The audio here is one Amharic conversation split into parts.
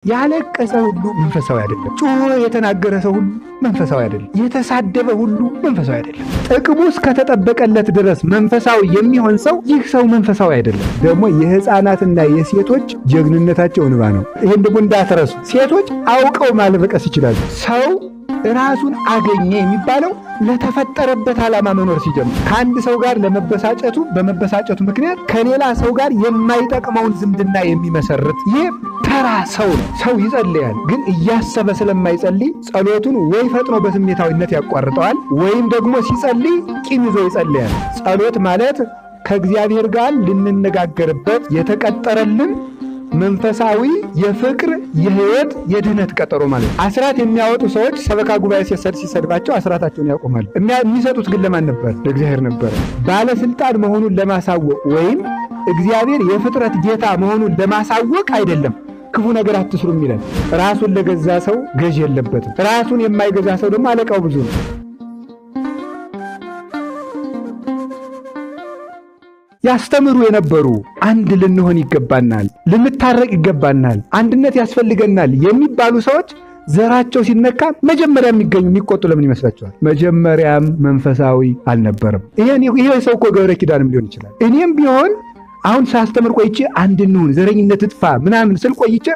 ያለቀሰ ሁሉ መንፈሳዊ አይደለም። ጮሆ የተናገረ ሰው ሁሉ መንፈሳዊ አይደለም። የተሳደበ ሁሉ መንፈሳዊ አይደለም። ጥቅሙ እስከተጠበቀለት ድረስ መንፈሳዊ የሚሆን ሰው ይህ ሰው መንፈሳዊ አይደለም። ደግሞ የሕፃናትና የሴቶች ጀግንነታቸው እንባ ነው። ይሄን ደግሞ እንዳትረሱ። ሴቶች አውቀው ማልበቀስ ይችላሉ። ሰው ራሱን አገኘ የሚባለው ለተፈጠረበት ዓላማ መኖር ሲጀምር ከአንድ ሰው ጋር በመበሳጨቱ ምክንያት ከሌላ ሰው ጋር የማይጠቅመውን ዝምድና የሚመሰርት ይህ ተራ ሰው ነው። ሰው ይጸልያል፣ ግን እያሰበ ስለማይጸልይ ጸሎቱን ወይ ፈጥኖ በስሜታዊነት ያቋርጠዋል ወይም ደግሞ ሲጸልይ ቂም ይዞ ይጸልያል። ጸሎት ማለት ከእግዚአብሔር ጋር ልንነጋገርበት የተቀጠረልን መንፈሳዊ የፍቅር የህይወት የድህነት ቀጠሮ ማለት። አስራት የሚያወጡ ሰዎች ሰበካ ጉባኤ ሲሰድባቸው አስራታቸውን ያቆማሉ። የሚሰጡት ግን ለማን ነበር? ለእግዚአብሔር ነበር። ባለስልጣን መሆኑን ለማሳወቅ ወይም እግዚአብሔር የፍጥረት ጌታ መሆኑን ለማሳወቅ አይደለም። ክፉ ነገር አትስሩ የሚለን ራሱን ለገዛ ሰው ገዥ የለበትም። ራሱን የማይገዛ ሰው ደግሞ አለቃው ብዙ ነው። ያስተምሩ የነበሩ አንድ ልንሆን ይገባናል፣ ልንታረቅ ይገባናል፣ አንድነት ያስፈልገናል የሚባሉ ሰዎች ዘራቸው ሲነካ መጀመሪያ የሚቆጡ ለምን ይመስላችኋል? መጀመሪያም መንፈሳዊ አልነበረም። ይሄ ሰው እኮ ገብረ ኪዳንም ሊሆን ይችላል። እኔም ቢሆን አሁን ሳስተምር ቆይቼ አንድ እንሁን ዘረኝነት እጥፋ ምናምን ስል ቆይቼ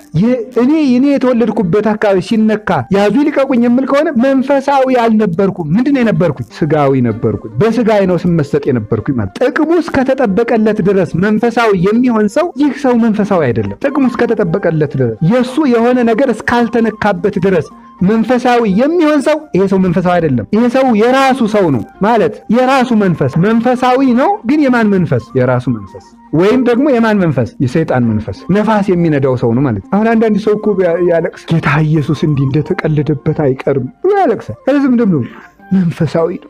እኔ የተወለድኩበት አካባቢ ሲነካ ያዙ ይልቀቁኝ የምል ከሆነ መንፈሳዊ አልነበርኩም። ምንድን ነው የነበርኩኝ? ስጋዊ ነበርኩኝ። በስጋዬ ነው ስመሰጥ የነበርኩኝ ማለት። ጥቅሙ እስከተጠበቀለት ድረስ መንፈሳዊ የሚሆን ሰው ይህ ሰው መንፈሳዊ አይደለም። ጥቅሙ እስከተጠበቀለት ድረስ የእሱ የሆነ ነገር እስካልተነካበት ድረስ መንፈሳዊ የሚሆን ሰው ይሄ ሰው መንፈሳዊ አይደለም። ይሄ ሰው የራሱ ሰው ነው ማለት የራሱ መንፈስ መንፈሳዊ ነው። ግን የማን መንፈስ? የራሱ መንፈስ ወይም ደግሞ የማን መንፈስ? የሰይጣን መንፈስ ነፋስ የሚነዳው ሰው ነው ማለት። አሁን አንዳንድ ሰው እኮ ያለቅስ ጌታ ኢየሱስ እንዲህ እንደተቀለደበት አይቀርም ብሎ ያለቅሳል። ስለዚህ ደግሞ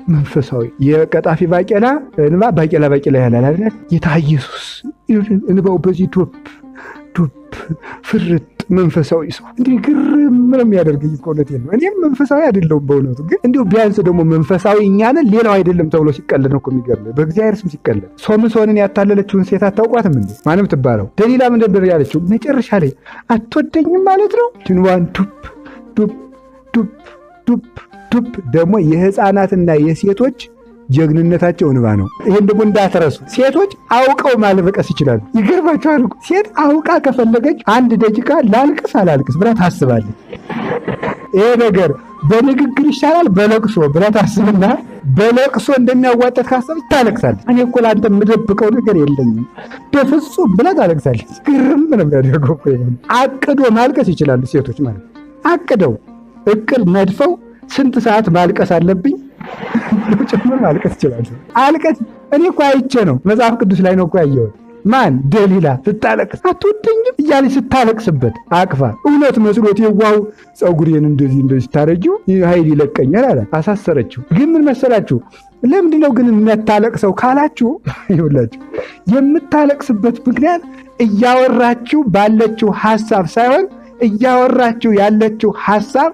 መንፈሳዊ የቀጣፊ ባቄላ እንባ ባቄላ ያላል አይደል? ጌታ ኢየሱስ እንባው በዚህ ዶብ ፍርጥ መንፈሳዊ ሰው እንዲህ ግርም ምንም ያደርገኝ ኮነት የለም። እኔም መንፈሳዊ አይደለሁም በእውነቱ። ግን እንዲሁ ቢያንስ ደግሞ መንፈሳዊ እኛ ነን ሌላው አይደለም ተብሎ ሲቀለድ ነው እኮ የሚገርም። በእግዚአብሔር ስም ሲቀለድ ሶምሶንን ያታለለችውን ሴት አታውቋትም እንዴ? ማንም ትባለው ደሊላ ምንድን ነበር ያለችው? መጨረሻ ላይ አትወደኝም ማለት ነው። ትንዋን ዱብ ደግሞ የሕፃናትና የሴቶች ጀግንነታቸው እንባ ነው። ይሄን ደግሞ እንዳትረሱ። ሴቶች አውቀው ማልበቀስ ይችላሉ። ይገርማችኋል እኮ ሴት አውቃ ከፈለገች አንድ ደቂቃ ላልቅስ አላልቅስ ብላ ታስባለች። ይሄ ነገር በንግግር ይሻላል በለቅሶ ብላ ታስብና በለቅሶ እንደሚያዋጣት ካሰበች ታለቅሳለች። እኔ እኮ ለአንተ የምደብቀው ነገር የለኝም በፍጹም ብላ ታለቅሳለች። ግርም ነው የሚያደርገው እኮ። አቅዶ ማልቀስ ይችላሉ ሴቶች ማለት አቅደው እቅድ ነድፈው ስንት ሰዓት ማልቀስ አለብኝ ጭምር ማልቀስ ይችላል። አልቀስ እኔ እኮ አይቼ ነው መጽሐፍ ቅዱስ ላይ ነው እኮ ያየሁት። ማን? ደሊላ ስታለቅስ አትወደኝም እያለች ስታለቅስበት አቅፋ እውነት መስሎት የዋው ፀጉሬን እንደዚህ ታረጂው ኃይል ይለቀኛል አለ። አሳሰረችው። ግን ምን መሰላችሁ? ለምንድን ነው ግን የምታለቅሰው ካላችሁ ይኸውላችሁ የምታለቅስበት ምክንያት እያወራችሁ ባለችው ሐሳብ ሳይሆን እያወራችሁ ያለችው ሐሳብ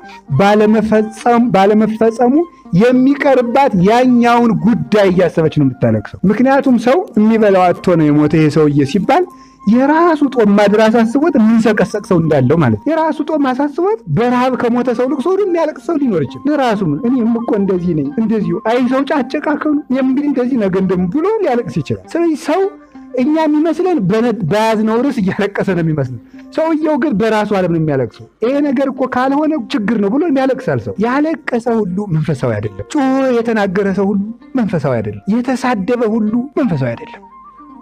ባለመፈጸሙ የሚቀርባት ያኛውን ጉዳይ እያሰበች ነው የምታለቅሰው። ምክንያቱም ሰው የሚበላው አጥቶ ነው የሞተ ይሄ ሰውዬ ሲባል የራሱ ጦም ማድር አሳስቦት የሚንሰቀሰቅ ሰው እንዳለው ማለት። የራሱ ጦም አሳስቦት በረሃብ ከሞተ ሰው ልቅሶ ሁሉ የሚያለቅስ ሰው ሊኖር ይችላል። ለራሱ እኔም እኮ እንደዚህ ነኝ እንደዚሁ አይ ሰው ጫጨቃከሉ እንግዲህ እንደዚህ ነገ እንደም ብሎ ሊያለቅስ ይችላል። ስለዚህ ሰው እኛ የሚመስለን በያዝነው ርዕስ እያለቀሰ ነው የሚመስለን። ሰውየው ግን በራሱ ዓለም ነው የሚያለቅሰው። ይሄ ነገር እኮ ካልሆነ ችግር ነው ብሎ የሚያለቅሳል። ሰው ያለቀሰ ሁሉ መንፈሳዊ አይደለም። ጮሆ የተናገረ ሰው ሁሉ መንፈሳዊ አይደለም። የተሳደበ ሁሉ መንፈሳዊ አይደለም።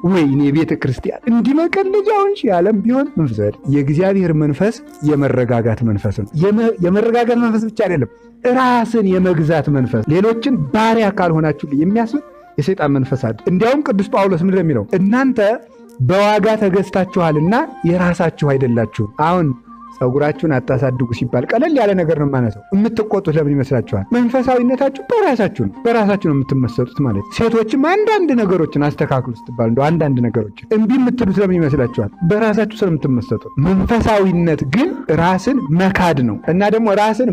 ወይኔ ቤተ ክርስቲያን እንዲህ መቀለጃው እንጂ ዓለም ቢሆን መንፈሳዊ አይደለም። የእግዚአብሔር መንፈስ የመረጋጋት መንፈስ ነው። የመረጋጋት መንፈስ ብቻ አይደለም፣ ራስን የመግዛት መንፈስ። ሌሎችን ባሪያ ካልሆናችሁ የሚያስብል የሰይጣን መንፈስ አለ። እንዲያውም ቅዱስ ጳውሎስ ምንድን ነው የሚለው? እናንተ በዋጋ ተገዝታችኋልና የራሳችሁ አይደላችሁም። አሁን ፀጉራችሁን አታሳድጉ ሲባል ቀለል ያለ ነገር ነው የማነሳው። የምትቆጡት ለምን ይመስላችኋል? መንፈሳዊነታችሁ በራሳችሁ ነው የምትመሰጡት ማለት። ሴቶችም አንዳንድ ነገሮችን አስተካክሉ ስትባል እንደው አንዳንድ ነገሮችን እምቢ የምትሉት ለምን ይመስላችኋል? በራሳችሁ ስለምትመሰጡት። መንፈሳዊነት ግን ራስን መካድ ነው እና ደግሞ ራስን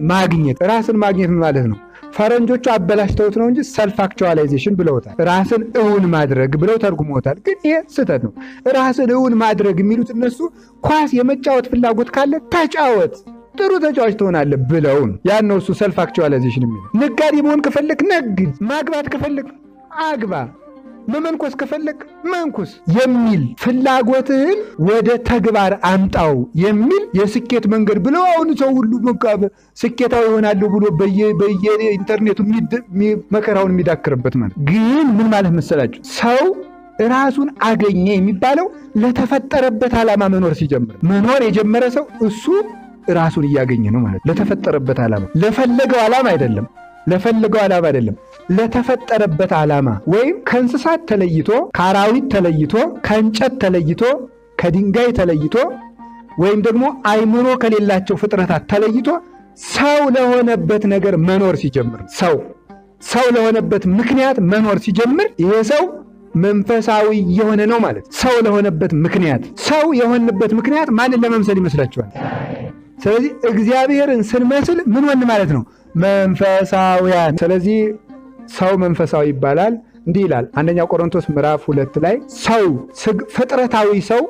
ማግኘት ማለት ነው ፈረንጆቹ አበላሽተውት ነው እንጂ ሰልፍ አክቹዋላይዜሽን ብለውታል። ራስን እውን ማድረግ ብለው ተርጉመውታል። ግን ይሄ ስህተት ነው። ራስን እውን ማድረግ የሚሉት እነሱ ኳስ የመጫወት ፍላጎት ካለ ተጫወት፣ ጥሩ ተጫዋች ትሆናለህ ብለውን ያን ነው እሱ ሰልፍ አክቹዋላይዜሽን የሚለው። ነጋዴ መሆን ከፈለክ ነግድ፣ ማግባት ከፈለክ አግባ፣ መመንኮስ ከፈለክ መንኩስ የሚል ፍላጎትህን ወደ ተግባር አምጣው የሚል የስኬት መንገድ ብለው አሁን ሰው ሁሉ ስኬታዊ ይሆናሉ ብሎ በየኢንተርኔቱ መከራውን የሚዳክርበት ማለት። ግን ምን ማለት መሰላችሁ? ሰው ራሱን አገኘ የሚባለው ለተፈጠረበት ዓላማ መኖር ሲጀምር። መኖር የጀመረ ሰው እሱ ራሱን እያገኘ ነው ማለት። ለተፈጠረበት ዓላማ፣ ለፈለገው ዓላማ አይደለም፣ ለፈለገው ዓላማ አይደለም፣ ለተፈጠረበት ዓላማ። ወይም ከእንስሳት ተለይቶ፣ ከአራዊት ተለይቶ፣ ከእንጨት ተለይቶ፣ ከድንጋይ ተለይቶ፣ ወይም ደግሞ አይምሮ ከሌላቸው ፍጥረታት ተለይቶ ሰው ለሆነበት ነገር መኖር ሲጀምር፣ ሰው ለሆነበት ምክንያት መኖር ሲጀምር ይሄ ሰው መንፈሳዊ የሆነ ነው ማለት። ሰው ለሆነበት ምክንያት፣ ሰው የሆነበት ምክንያት ማንን ለመምሰል ይመስላችኋል? ስለዚህ እግዚአብሔርን ስንመስል ምን ሆን ማለት ነው? መንፈሳውያን። ስለዚህ ሰው መንፈሳዊ ይባላል። እንዲህ ይላል አንደኛ ቆሮንቶስ ምዕራፍ 2 ላይ ሰው ፍጥረታዊ ሰው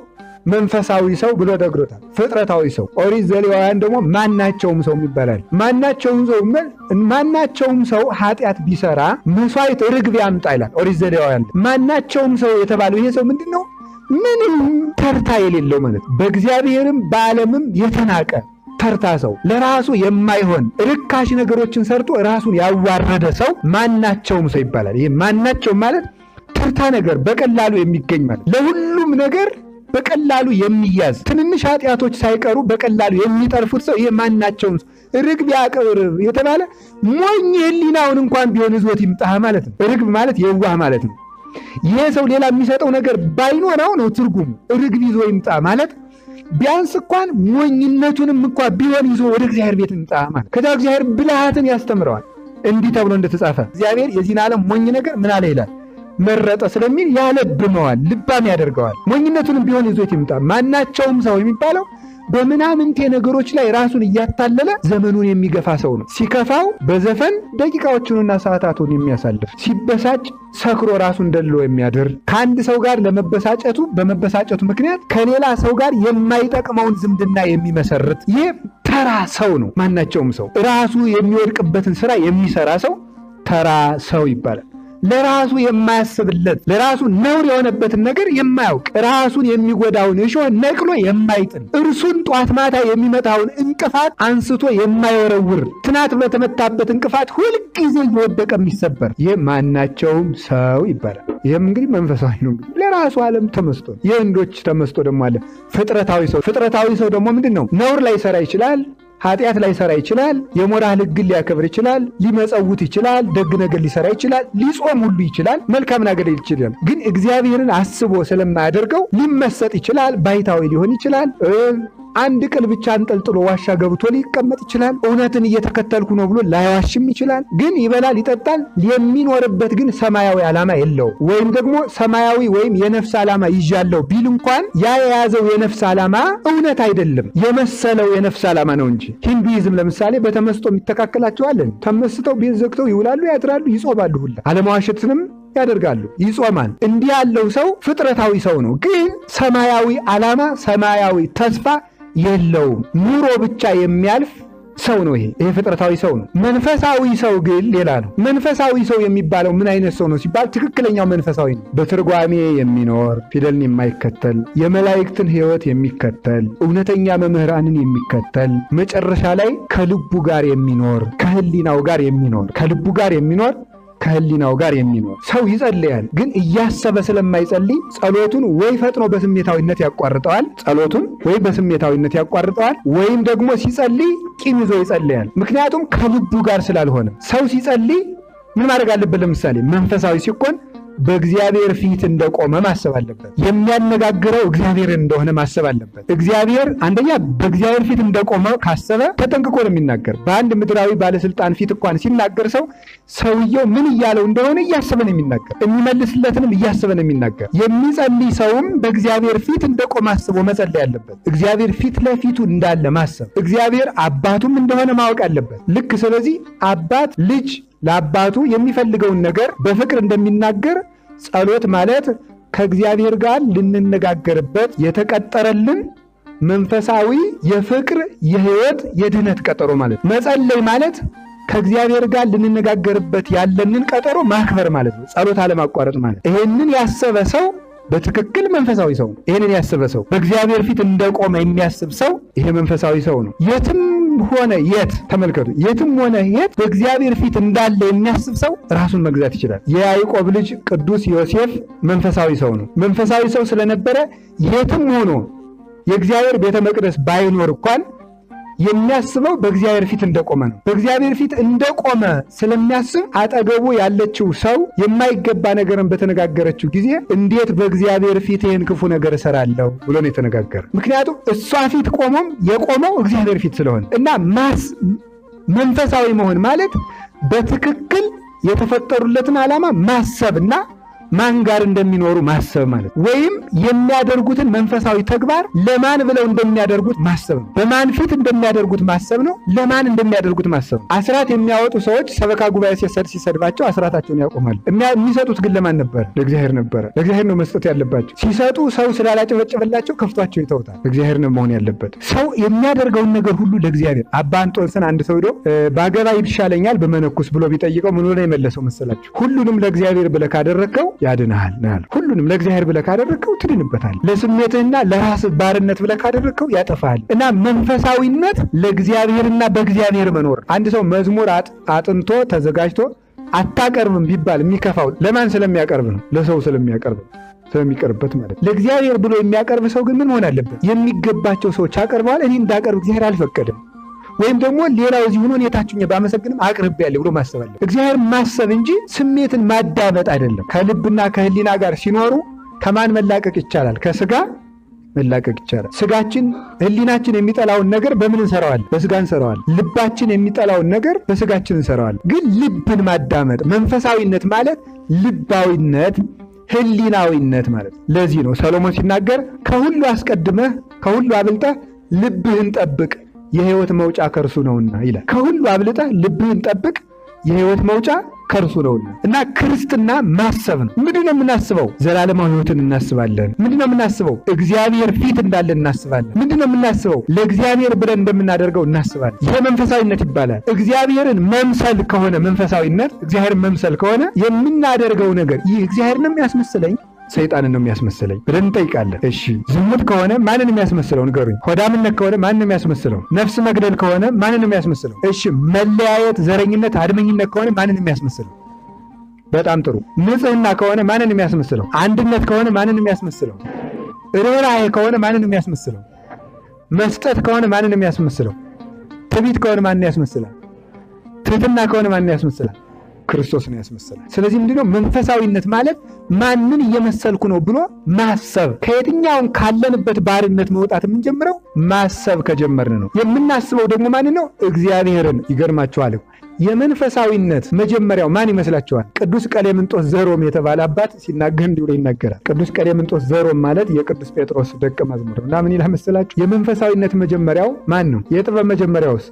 መንፈሳዊ ሰው ብሎ ደግሮታል። ፍጥረታዊ ሰው። ኦሪት ዘሌዋውያን ደግሞ ማናቸውም ሰው ይባላል። ማናቸውም ሰው ኃጢአት ቢሰራ መስዋዕት ርግብ ያምጣ ይላል ኦሪት ዘሌዋውያን። ማናቸውም ሰው የተባለው ይሄ ሰው ምንድን ነው? ምንም ተርታ የሌለው ማለት፣ በእግዚአብሔርም በዓለምም የተናቀ ተርታ ሰው፣ ለራሱ የማይሆን ርካሽ ነገሮችን ሰርቶ ራሱን ያዋረደ ሰው ማናቸውም ሰው ይባላል። ይሄ ማናቸውም ማለት ተርታ ነገር በቀላሉ የሚገኝ ማለት፣ ለሁሉም ነገር በቀላሉ የሚያዝ ትንንሽ ኃጢአቶች ሳይቀሩ በቀላሉ የሚጠርፉት ሰው ይሄ ማናቸውም ሰው። ርግብ ያቅርብ የተባለ ሞኝ ሕሊናውን እንኳን ቢሆን ይዞት ይምጣ ማለት ነው። ርግብ ማለት የዋህ ማለት ነው። ይሄ ሰው ሌላ የሚሰጠው ነገር ባይኖረው ነው ትርጉሙ። ርግብ ይዞ ይምጣ ማለት ቢያንስ እንኳን ሞኝነቱንም እንኳን ቢሆን ይዞ ወደ እግዚአብሔር ቤት ይምጣ ማለት። ከዛ እግዚአብሔር ብልሃትን ያስተምረዋል። እንዲህ ተብሎ እንደተጻፈ እግዚአብሔር የዚህን ዓለም ሞኝ ነገር ምን አለ ይላል መረጠ ስለሚል ያለብመዋል፣ ልባም ያደርገዋል። ሞኝነቱንም ቢሆን ይዞት ይምጣ። ማናቸውም ሰው የሚባለው በምናምንቴ ነገሮች ላይ ራሱን እያታለለ ዘመኑን የሚገፋ ሰው ነው። ሲከፋው በዘፈን ደቂቃዎቹንና ሰዓታቱን የሚያሳልፍ፣ ሲበሳጭ ሰክሮ ራሱን ደልሎ የሚያድር፣ ከአንድ ሰው ጋር በመበሳጨቱ ምክንያት ከሌላ ሰው ጋር የማይጠቅመውን ዝምድና የሚመሰርት ይህ ተራ ሰው ነው። ማናቸውም ሰው ራሱ የሚወድቅበትን ስራ የሚሰራ ሰው ተራ ሰው ይባላል። ለራሱ የማያስብለት፣ ለራሱ ነውር የሆነበትን ነገር የማያውቅ፣ ራሱን የሚጎዳውን እሾህ ነቅሎ የማይጥል፣ እርሱን ጧት ማታ የሚመታውን እንቅፋት አንስቶ የማይወረውር፣ ትናት ብሎ የተመታበት እንቅፋት ሁልጊዜ እየወደቀ የሚሰበር ይህ ማናቸውም ሰው ይባላል። ይህም እንግዲህ መንፈሳዊ ነው። ለራሱ ዓለም ተመስጦ፣ የህንዶች ተመስጦ ደግሞ አለ ፍጥረታዊ ሰው። ፍጥረታዊ ሰው ደግሞ ምንድን ነው? ነውር ላይ ሰራ ይችላል፣ ኃጢአት ላይ ሰራ ይችላል፣ የሞራል ሕግን ሊያከብር ይችላል፣ ሊመጸውት ይችላል፣ ደግ ነገር ሊሰራ ይችላል፣ ሊጾም ሁሉ ይችላል፣ መልካም ነገር ይችላል። ግን እግዚአብሔርን አስቦ ስለማያደርገው ሊመሰጥ ይችላል፣ ባይታዊ ሊሆን ይችላል፣ አንድ ቅል ብቻ አንጠልጥሎ ዋሻ ገብቶ ሊቀመጥ ይችላል፣ እውነትን እየተከተልኩ ነው ብሎ ላይዋሽም ይችላል። ግን ይበላል ይጠጣል፣ የሚኖርበት ግን ሰማያዊ ዓላማ የለው። ወይም ደግሞ ሰማያዊ ወይም የነፍስ ዓላማ ይዣለው ቢል እንኳን ያ የያዘው የነፍስ ዓላማ እውነት አይደለም፣ የመሰለው የነፍስ ዓላማ ነው እንጂ። ሂንዱይዝም ለምሳሌ በተመስጦ የሚተካከላቸዋለን። ተመስጠው ቤት ዘግተው ይውላሉ፣ ያድራሉ፣ ይጾማሉ፣ ሁላ አለማዋሸትንም ያደርጋሉ፣ ይጾማል። እንዲህ ያለው ሰው ፍጥረታዊ ሰው ነው። ግን ሰማያዊ ዓላማ ሰማያዊ ተስፋ የለውም። ኑሮ ብቻ የሚያልፍ ሰው ነው። ይሄ ፍጥረታዊ ሰው ነው። መንፈሳዊ ሰው ግን ሌላ ነው። መንፈሳዊ ሰው የሚባለው ምን አይነት ሰው ነው ሲባል ትክክለኛው መንፈሳዊ ነው። በትርጓሜ የሚኖር ፊደልን የማይከተል የመላእክትን ሕይወት የሚከተል እውነተኛ መምህራንን የሚከተል መጨረሻ ላይ ከልቡ ጋር የሚኖር ከህሊናው ጋር የሚኖር ከልቡ ጋር የሚኖር ከህሊናው ጋር የሚኖር ሰው ይጸልያል። ግን እያሰበ ስለማይጸልይ ጸሎቱን ወይ ፈጥኖ በስሜታዊነት ያቋርጠዋል፣ ወይም ደግሞ ሲጸልይ ቂም ይዞ ይጸልያል። ምክንያቱም ከልቡ ጋር ስላልሆነ። ሰው ሲጸልይ ምን ማድረግ አለበት? ለምሳሌ መንፈሳዊ ሲኮን በእግዚአብሔር ፊት እንደቆመ ማሰብ አለበት። የሚያነጋግረው እግዚአብሔርን እንደሆነ ማሰብ አለበት። እግዚአብሔር አንደኛ በእግዚአብሔር ፊት እንደቆመ ካሰበ ተጠንቅቆ ነው የሚናገር። በአንድ ምድራዊ ባለስልጣን ፊት እንኳን ሲናገር ሰውየው ምን እያለው እንደሆነ እያሰበ ነው የሚናገር። የሚመልስለትንም እያሰበ ነው የሚናገር። የሚጸልይ ሰውም በእግዚአብሔር ፊት እንደቆመ አስቦ መጸለይ አለበት። እግዚአብሔር ፊት ለፊቱ እንዳለ ማሰብ፣ እግዚአብሔር አባቱም እንደሆነ ማወቅ አለበት። ልክ ስለዚህ አባት ልጅ ለአባቱ የሚፈልገውን ነገር በፍቅር እንደሚናገር ጸሎት ማለት ከእግዚአብሔር ጋር ልንነጋገርበት የተቀጠረልን መንፈሳዊ የፍቅር የሕይወት የድህነት ቀጠሮ ማለት። መጸለይ ማለት ከእግዚአብሔር ጋር ልንነጋገርበት ያለንን ቀጠሮ ማክበር ማለት ነው። ጸሎት አለማቋረጥ ማለት። ይሄንን ያሰበ ሰው በትክክል መንፈሳዊ ሰው ነው። ይሄንን ያሰበ ሰው በእግዚአብሔር ፊት እንደቆመ የሚያስብ ሰው ይሄ መንፈሳዊ ሰው ነው። የትም ሆነ የት ተመልከቱ፣ የትም ሆነ የት በእግዚአብሔር ፊት እንዳለ የሚያስብ ሰው ራሱን መግዛት ይችላል። የያዕቆብ ልጅ ቅዱስ ዮሴፍ መንፈሳዊ ሰው ነው። መንፈሳዊ ሰው ስለነበረ የትም ሆኖ የእግዚአብሔር ቤተ መቅደስ ባይኖር እንኳን የሚያስበው በእግዚአብሔር ፊት እንደቆመ ነው። በእግዚአብሔር ፊት እንደቆመ ስለሚያስብ አጠገቡ ያለችው ሰው የማይገባ ነገርን በተነጋገረችው ጊዜ እንዴት በእግዚአብሔር ፊት ይህን ክፉ ነገር እሰራለሁ ብሎ ነው የተነጋገረ። ምክንያቱም እሷ ፊት የቆመው እግዚአብሔር ፊት ስለሆነ እና መንፈሳዊ መሆን ማለት በትክክል የተፈጠሩለትን ዓላማ ማሰብና ማን ጋር እንደሚኖሩ ማሰብ ማለት ወይም የሚያደርጉትን መንፈሳዊ ተግባር ለማን ብለው እንደሚያደርጉት ማሰብ ነው። በማን ፊት እንደሚያደርጉት ማሰብ ነው። ለማን እንደሚያደርጉት ማሰብ ነው። አስራት የሚያወጡ ሰዎች ሰበካ ጉባኤ ሲሰድባቸው አስራታቸውን ያቆማሉ። የሚሰጡት ግን ለማን ነበር? ለእግዚአብሔር ነበረ። ለእግዚአብሔር ነው መስጠት ያለባቸው። ሲሰጡ ሰው ስላላጨበጨበላቸው ከፍቷቸው ይተውታል። እግዚአብሔር ነው መሆን ያለበት። ሰው የሚያደርገውን ነገር ሁሉ ለእግዚአብሔር። አባ እንጦንስን አንድ ሰው ሄዶ ባገባ ይሻለኛል በመነኩስ ብሎ ቢጠይቀው ምን ብሎ የመለሰው መሰላችሁ? ሁሉንም ለእግዚአብሔር ብለህ ካደረግከው ያድንሃል ነው። ሁሉንም ለእግዚአብሔር ብለህ ካደረግከው ትድንበታል። ለስሜትህና ለራስህ ባርነት ብለህ ካደረግከው ያጠፋሃል። እና መንፈሳዊነት ለእግዚአብሔርና በእግዚአብሔር መኖር። አንድ ሰው መዝሙር አጥንቶ ተዘጋጅቶ አታቀርብም ቢባል የሚከፋው ለማን ስለሚያቀርብ ነው? ለሰው ስለሚቀርብበት ማለት። ለእግዚአብሔር ብሎ የሚያቀርብ ሰው ግን ምን መሆን አለበት? የሚገባቸው ሰዎች አቀርበዋል፣ እኔ እንዳቀርብ እግዚአብሔር አልፈቀደም። ወይም ደግሞ ሌላው እዚህ ሆኖ የታችኛ ባመሰግንም አቅርብ ያለ ብሎ ማሰብ አለ። እግዚአብሔር ማሰብ እንጂ ስሜትን ማዳመጥ አይደለም። ከልብና ከህሊና ጋር ሲኖሩ ከማን መላቀቅ ይቻላል? ከስጋ መላቀቅ ይቻላል። ስጋችን ህሊናችን የሚጠላውን ነገር በምን እንሰራዋለን? በስጋ እንሰራዋለን። ልባችን የሚጠላውን ነገር በስጋችን እንሰራዋለን። ግን ልብን ማዳመጥ መንፈሳዊነት ማለት ልባዊነት፣ ህሊናዊነት ማለት። ለዚህ ነው ሰሎሞን ሲናገር ከሁሉ አስቀድመህ ከሁሉ አብልጠህ ልብህን ጠብቅ የህይወት መውጫ ከርሱ ነውና ይላል። ከሁሉ አብልጠህ ልብህን ጠብቅ የህይወት መውጫ ከርሱ ነውና። እና ክርስትና ማሰብ ነው። ምንድነው የምናስበው? ዘላለማዊ ህይወትን እናስባለን። ምንድነው የምናስበው? እግዚአብሔር ፊት እንዳለን እናስባለን። ምንድነው የምናስበው? ለእግዚአብሔር ብለን እንደምናደርገው እናስባለን። ይሄ መንፈሳዊነት ይባላል። እግዚአብሔርን መምሰል ከሆነ መንፈሳዊነት፣ እግዚአብሔርን መምሰል ከሆነ የምናደርገው ነገር ይህ እግዚአብሔር ነው የሚያስመስለኝ ሰይጣንን ነው የሚያስመስለኝ ብለን እንጠይቃለን። እሺ ዝሙት ከሆነ ማንን የሚያስመስለው ንገሩኝ? ሆዳምነት ከሆነ ማንን የሚያስመስለው? ነፍስ መግደል ከሆነ ማንን የሚያስመስለው? እሺ መለያየት፣ ዘረኝነት፣ አድመኝነት ከሆነ ማንን የሚያስመስለው? በጣም ጥሩ። ንጽህና ከሆነ ማንን የሚያስመስለው? አንድነት ከሆነ ማንን የሚያስመስለው? ርኅራኄ ከሆነ ማንን የሚያስመስለው? መስጠት ከሆነ ማንን የሚያስመስለው? ትዕቢት ከሆነ ማንን ያስመስላል? ትህትና ከሆነ ማንን ያስመስላል? ክርስቶስን ያስመስላል። ስለዚህ ምንድነው መንፈሳዊነት ማለት? ማንን እየመሰልኩ ነው ብሎ ማሰብ። ከየትኛውን ካለንበት ባርነት መውጣት የምንጀምረው ማሰብ ከጀመርን ነው። የምናስበው ደግሞ ማን ነው? እግዚአብሔርን። ይገርማችኋል፣ የመንፈሳዊነት መጀመሪያው ማን ይመስላችኋል? ቅዱስ ቀሌምንጦስ ዘሮም የተባለ አባት ሲናገር እንዲሁ ይናገራል። ቅዱስ ቀሌምንጦስ ዘሮም ማለት የቅዱስ ጴጥሮስ ደቀ መዝሙር ነው። እና ምን ይላል መሰላችሁ? የመንፈሳዊነት መጀመሪያው ማን ነው? የጥበብ መጀመሪያውስ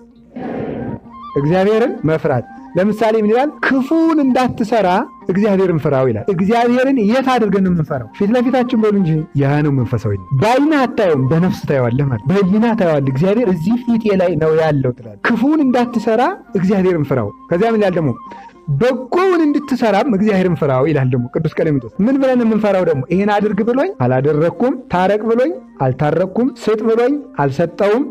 እግዚአብሔርን መፍራት። ለምሳሌ ምን ይላል? ክፉን እንዳትሰራ እግዚአብሔርን ፍራው ይላል። እግዚአብሔርን የት አድርገን የምንፈራው? ፊት ለፊታችን በሉ እንጂ። ያ ነው መንፈሳዊነት። በዓይንህ አታየውም፣ በነፍስ ታየዋለህ ማለት። በህሊና ታየዋለህ። እግዚአብሔር እዚህ ፊቴ ላይ ነው ያለው ትላለህ። ክፉን እንዳትሰራ እግዚአብሔርን ፍራው። ከዚያ ምን ይላል ደግሞ? በጎውን እንድትሰራም እግዚአብሔርን ፍራው ይላል ደግሞ ቅዱስ ቀሌምንጦስ። ምን ብለን የምንፈራው ደግሞ? ይሄን አድርግ ብሎኝ አላደረኩም፣ ታረቅ ብሎኝ አልታረቅኩም፣ ስጥ ብሎኝ አልሰጠውም፣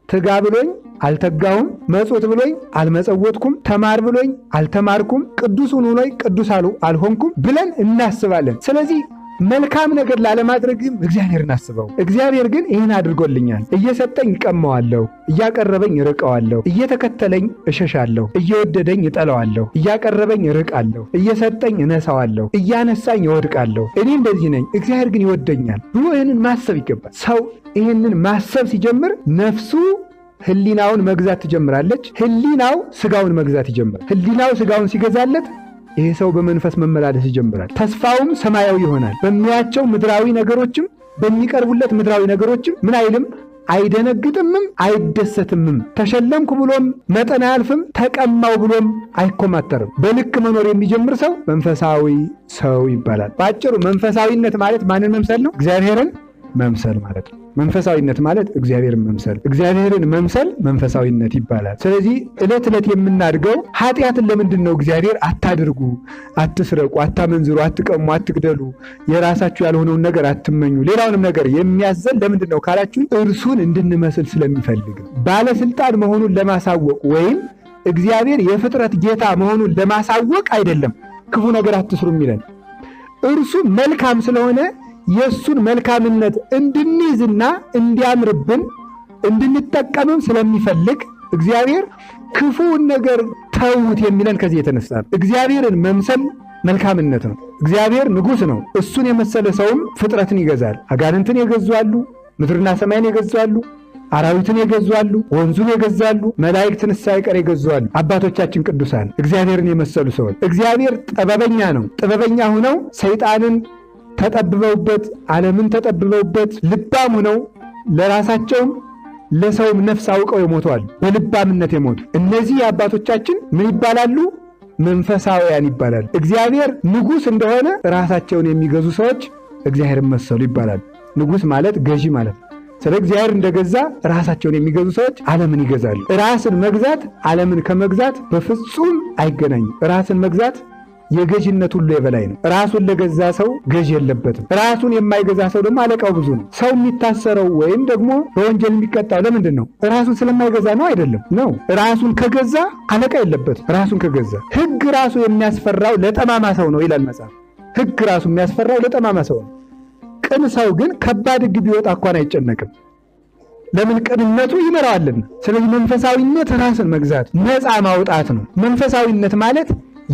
ትጋ ብሎኝ አልተጋሁም፣ መጽውት ብሎኝ አልመጸወትኩም፣ ተማር ብሎኝ አልተማርኩም፣ ቅዱስ ሁን ብሎኝ ቅዱስ አልሆንኩም ብለን እናስባለን። ስለዚህ መልካም ነገር ላለማድረግም እግዚአብሔርን አስበው። እግዚአብሔር ግን ይህን አድርጎልኛል፣ እየሰጠኝ እቀማዋለሁ፣ እያቀረበኝ እርቀዋለሁ፣ እየተከተለኝ እሸሻለሁ፣ እየወደደኝ እጠለዋለሁ፣ እያቀረበኝ እርቃለሁ፣ እየሰጠኝ እነሳዋለሁ፣ እያነሳኝ እወድቃለሁ። እኔ እንደዚህ ነኝ፣ እግዚአብሔር ግን ይወደኛል ብሎ ይህንን ማሰብ ይገባል። ሰው ይህንን ማሰብ ሲጀምር ነፍሱ ህሊናውን መግዛት ትጀምራለች። ህሊናው ስጋውን መግዛት ይጀምራል። ህሊናው ስጋውን ሲገዛለት ይሄ ሰው በመንፈስ መመላለስ ይጀምራል። ተስፋውም ሰማያዊ ይሆናል። በሚያቸው ምድራዊ ነገሮችም በሚቀርቡለት ምድራዊ ነገሮችም ምን አይልም፣ አይደነግጥምም፣ አይደሰትምም። ተሸለምኩ ብሎም መጠን አያልፍም፣ ተቀማው ብሎም አይኮማተርም። በልክ መኖር የሚጀምር ሰው መንፈሳዊ ሰው ይባላል። በአጭሩ መንፈሳዊነት ማለት ማንን መምሰል ነው? እግዚአብሔርን መምሰል ማለት ነው። መንፈሳዊነት ማለት እግዚአብሔርን መምሰል፣ እግዚአብሔርን መምሰል መንፈሳዊነት ይባላል። ስለዚህ ዕለት ዕለት የምናድገው ኃጢአትን ለምንድን ነው እግዚአብሔር አታድርጉ፣ አትስረቁ፣ አታመንዝሩ፣ አትቀሙ፣ አትግደሉ፣ የራሳችሁ ያልሆነውን ነገር አትመኙ፣ ሌላውንም ነገር የሚያዘን ለምንድን ነው ካላችሁ እርሱን እንድንመስል ስለሚፈልግ ነው። ባለስልጣን መሆኑን ለማሳወቅ ወይም እግዚአብሔር የፍጥረት ጌታ መሆኑን ለማሳወቅ አይደለም ክፉ ነገር አትስሩ የሚለን። እርሱ መልካም ስለሆነ የእሱን መልካምነት እንድንይዝና እንዲያምርብን እንድንጠቀምም ስለሚፈልግ እግዚአብሔር ክፉውን ነገር ተዉት የሚለን ከዚህ የተነሳ ነው። እግዚአብሔርን መምሰል መልካምነት ነው። እግዚአብሔር ንጉሥ ነው። እሱን የመሰለ ሰውም ፍጥረትን ይገዛል። አጋንንትን የገዙአሉ፣ ምድርና ሰማይን የገዙአሉ፣ አራዊትን የገዙአሉ፣ ወንዙን የገዛሉ፣ መላእክትን ሳይቀር የገዙአሉ። አባቶቻችን ቅዱሳን እግዚአብሔርን የመሰሉ ሰዎች። እግዚአብሔር ጥበበኛ ነው። ጥበበኛ ሆነው ሰይጣንን ተጠብበውበት ዓለምን ተጠብበውበት ልባም ሆነው ለራሳቸውም ለሰውም ነፍስ አውቀው የሞተዋል። በልባምነት የሞቱ እነዚህ አባቶቻችን ምን ይባላሉ? መንፈሳውያን ይባላሉ። እግዚአብሔር ንጉሥ እንደሆነ ራሳቸውን የሚገዙ ሰዎች እግዚአብሔርን መሰሉ ይባላሉ። ንጉሥ ማለት ገዢ ማለት ነው። ስለ እግዚአብሔር እንደገዛ ራሳቸውን የሚገዙ ሰዎች ዓለምን ይገዛሉ። ራስን መግዛት ዓለምን ከመግዛት በፍጹም አይገናኝም። ራስን መግዛት የገዥነት ሁሉ የበላይ ነው። ራሱን ለገዛ ሰው ገዥ የለበትም። ራሱን የማይገዛ ሰው ደግሞ አለቃው ብዙ ነው። ሰው የሚታሰረው ወይም ደግሞ በወንጀል የሚቀጣው ለምንድን ነው? ራሱን ስለማይገዛ ነው? አይደለም ነው። ራሱን ከገዛ አለቃ የለበትም። ራሱን ከገዛ ሕግ ራሱ የሚያስፈራው ለጠማማ ሰው ነው ይላል መጽሐፍ። ሕግ ራሱ የሚያስፈራው ለጠማማ ሰው ነው። ቅን ሰው ግን ከባድ ሕግ ቢወጣ እንኳን አይጨነቅም። ለምን? ቅንነቱ ይመራዋልና። ስለዚህ መንፈሳዊነት ራስን መግዛት፣ ነፃ ማውጣት ነው። መንፈሳዊነት ማለት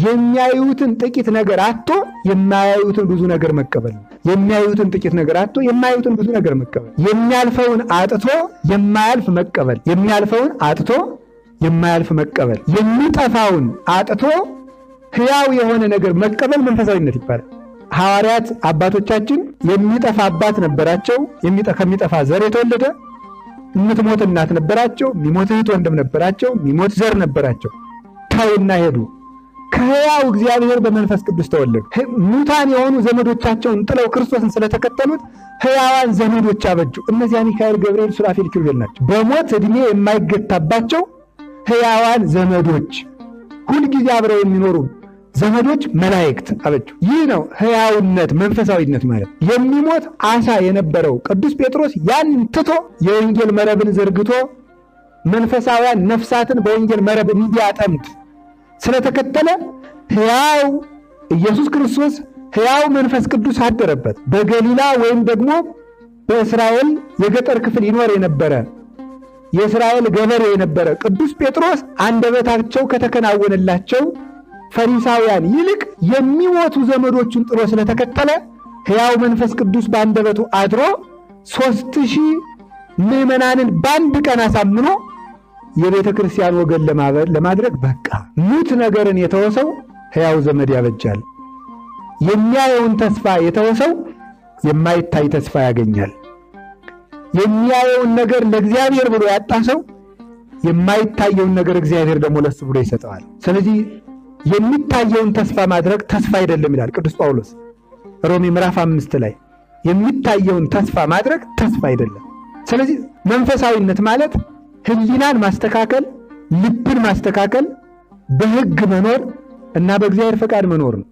የሚያዩትን ጥቂት ነገር አጥቶ የማያዩትን ብዙ ነገር መቀበል ነው። የሚያዩትን ጥቂት ነገር አጥቶ የማያዩትን ብዙ ነገር መቀበል፣ የሚያልፈውን አጥቶ የማያልፍ መቀበል፣ የሚያልፈውን አጥቶ የማያልፍ መቀበል፣ የሚጠፋውን አጥቶ ሕያው የሆነ ነገር መቀበል መንፈሳዊነት ይባላል። ሐዋርያት አባቶቻችን የሚጠፋ አባት ነበራቸው። ከሚጠፋ ዘር የተወለደ የምትሞት እናት ነበራቸው። የሚሞት እህት ወንድም ነበራቸው። የሚሞት ዘር ነበራቸው። ተውና ሄዱ። ከሕያው እግዚአብሔር በመንፈስ ቅዱስ ተወለዱ። ሙታን የሆኑ ዘመዶቻቸውን ጥለው ክርስቶስን ስለተከተሉት ሕያዋን ዘመዶች አበጁ። እነዚያ ሚካኤል፣ ገብርኤል፣ ሱራፌል፣ ኪሩቤል ናቸው። በሞት ዕድሜ የማይገታባቸው ሕያዋን ዘመዶች፣ ሁልጊዜ አብረው የሚኖሩ ዘመዶች መላእክት አበጁ። ይህ ነው ሕያውነት፣ መንፈሳዊነት ማለት። የሚሞት አሳ የነበረው ቅዱስ ጴጥሮስ ያን ትቶ የወንጌል መረብን ዘርግቶ መንፈሳውያን ነፍሳትን በወንጌል መረብ እንዲያጠምድ ስለተከተለ ሕያው ኢየሱስ ክርስቶስ ሕያው መንፈስ ቅዱስ አደረበት። በገሊላ ወይም ደግሞ በእስራኤል የገጠር ክፍል ይኖር የነበረ የእስራኤል ገበሬ የነበረ ቅዱስ ጴጥሮስ አንደበታቸው ከተከናወነላቸው ፈሪሳውያን ይልቅ የሚሞቱ ዘመዶቹን ጥሎ ስለተከተለ ሕያው መንፈስ ቅዱስ በአንደበቱ አድሮ 3000 ምዕመናንን በአንድ ቀን አሳምኖ የቤተ ክርስቲያን ወገን ለማድረግ በቃ። ሙት ነገርን የተወሰው ሕያው ዘመድ ያበጃል። የሚያየውን ተስፋ የተወሰው የማይታይ ተስፋ ያገኛል። የሚያየውን ነገር ለእግዚአብሔር ብሎ ያጣ ሰው የማይታየውን ነገር እግዚአብሔር ደግሞ ለሱ ብሎ ይሰጠዋል። ስለዚህ የሚታየውን ተስፋ ማድረግ ተስፋ አይደለም ይላል ቅዱስ ጳውሎስ ሮሜ ምዕራፍ 5 ላይ። የሚታየውን ተስፋ ማድረግ ተስፋ አይደለም። ስለዚህ መንፈሳዊነት ማለት ሕሊናን ማስተካከል፣ ልብን ማስተካከል፣ በሕግ መኖር እና በእግዚአብሔር ፈቃድ መኖር ነው።